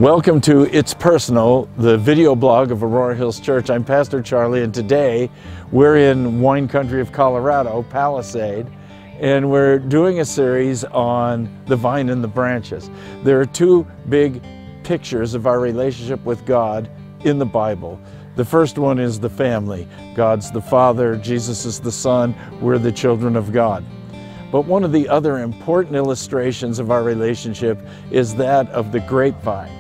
Welcome to It's Personal, the video blog of Aurora Hills Church. I'm Pastor Charlie, and today we're in wine country of Colorado, Palisade, and we're doing a series on the vine and the branches. There are two big pictures of our relationship with God in the Bible. The first one is the family. God's the Father, Jesus is the Son, we're the children of God. But one of the other important illustrations of our relationship is that of the grapevine.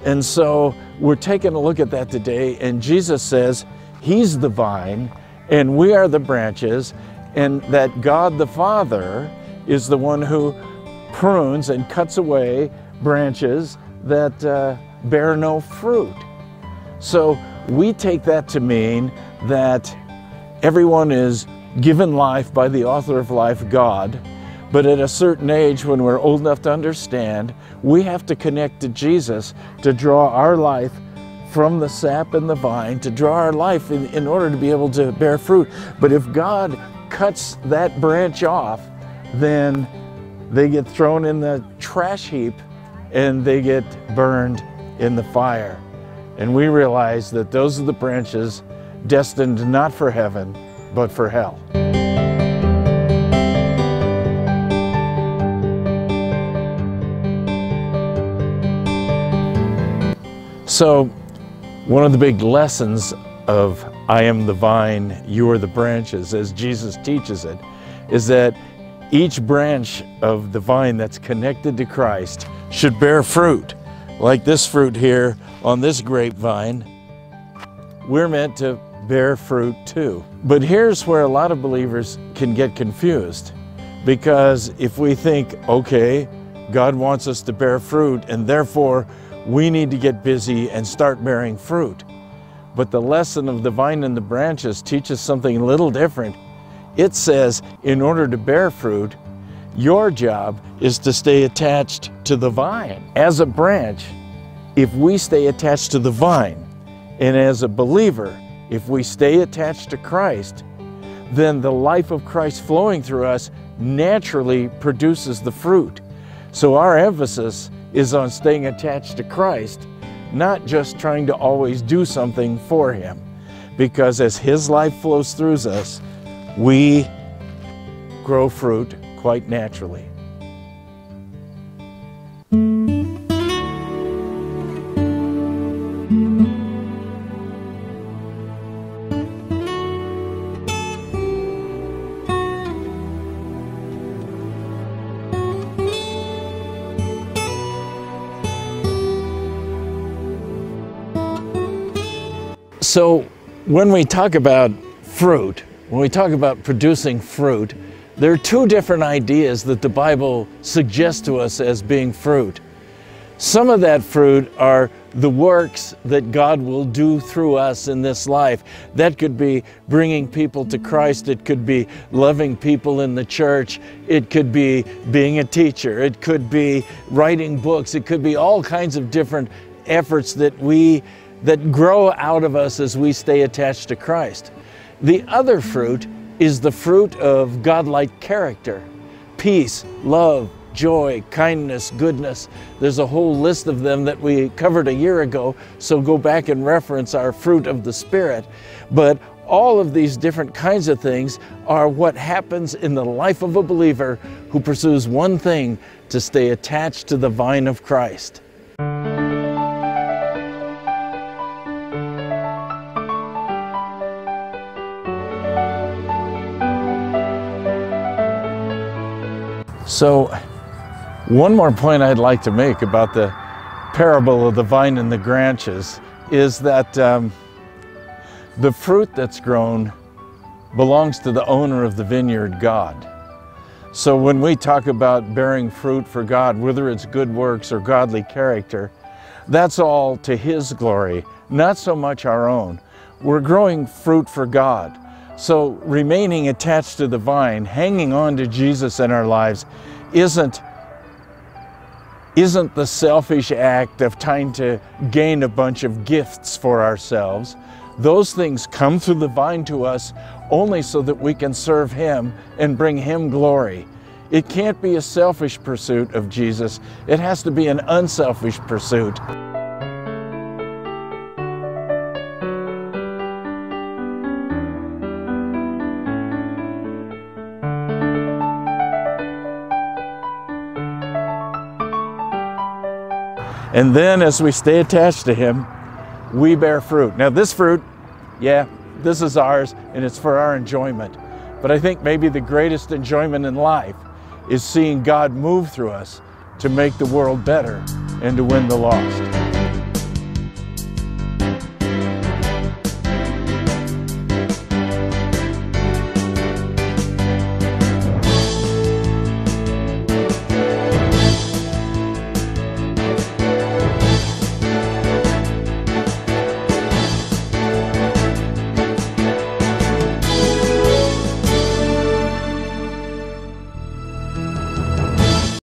And so we're taking a look at that today, and Jesus says He's the vine and we are the branches, and that God the Father is the one who prunes and cuts away branches that bear no fruit. So we take that to mean that everyone is given life by the author of life, God, but at a certain age, when we're old enough to understand, we have to connect to Jesus to draw our life from the sap in the vine, to draw our life in order to be able to bear fruit. But if God cuts that branch off, then they get thrown in the trash heap and they get burned in the fire. And we realize that those are the branches destined not for heaven, but for hell. So one of the big lessons of I am the vine, you are the branches, as Jesus teaches it, is that each branch of the vine that's connected to Christ should bear fruit. Like this fruit here on this grapevine, we're meant to bear fruit too. But here's where a lot of believers can get confused, because if we think, okay, God wants us to bear fruit and therefore we need to get busy and start bearing fruit. But the lesson of the vine and the branches teaches something a little different. It says in order to bear fruit, your job is to stay attached to the vine. As a branch, if we stay attached to the vine, and as a believer, if we stay attached to Christ, then the life of Christ flowing through us naturally produces the fruit. So our emphasis is on staying attached to Christ, not just trying to always do something for Him. Because as His life flows through us, we grow fruit quite naturally. So when we talk about fruit, when we talk about producing fruit, there are two different ideas that the Bible suggests to us as being fruit. Some of that fruit are the works that God will do through us in this life. That could be bringing people to Christ. It could be loving people in the church. It could be being a teacher. It could be writing books. It could be all kinds of different efforts that grow out of us as we stay attached to Christ. The other fruit is the fruit of godlike character: peace, love, joy, kindness, goodness. There's a whole list of them that we covered a year ago, so go back and reference our fruit of the Spirit. But all of these different kinds of things are what happens in the life of a believer who pursues one thing: to stay attached to the vine of Christ. So one more point I'd like to make about the parable of the vine and the branches is that the fruit that's grown belongs to the owner of the vineyard, God. So when we talk about bearing fruit for God, whether it's good works or godly character, that's all to His glory, not so much our own. We're growing fruit for God. So remaining attached to the vine, hanging on to Jesus in our lives, isn't the selfish act of trying to gain a bunch of gifts for ourselves. Those things come through the vine to us only so that we can serve Him and bring Him glory. It can't be a selfish pursuit of Jesus. It has to be an unselfish pursuit. And then as we stay attached to Him, we bear fruit. Now this fruit, yeah, this is ours and it's for our enjoyment. But I think maybe the greatest enjoyment in life is seeing God move through us to make the world better and to win the lost.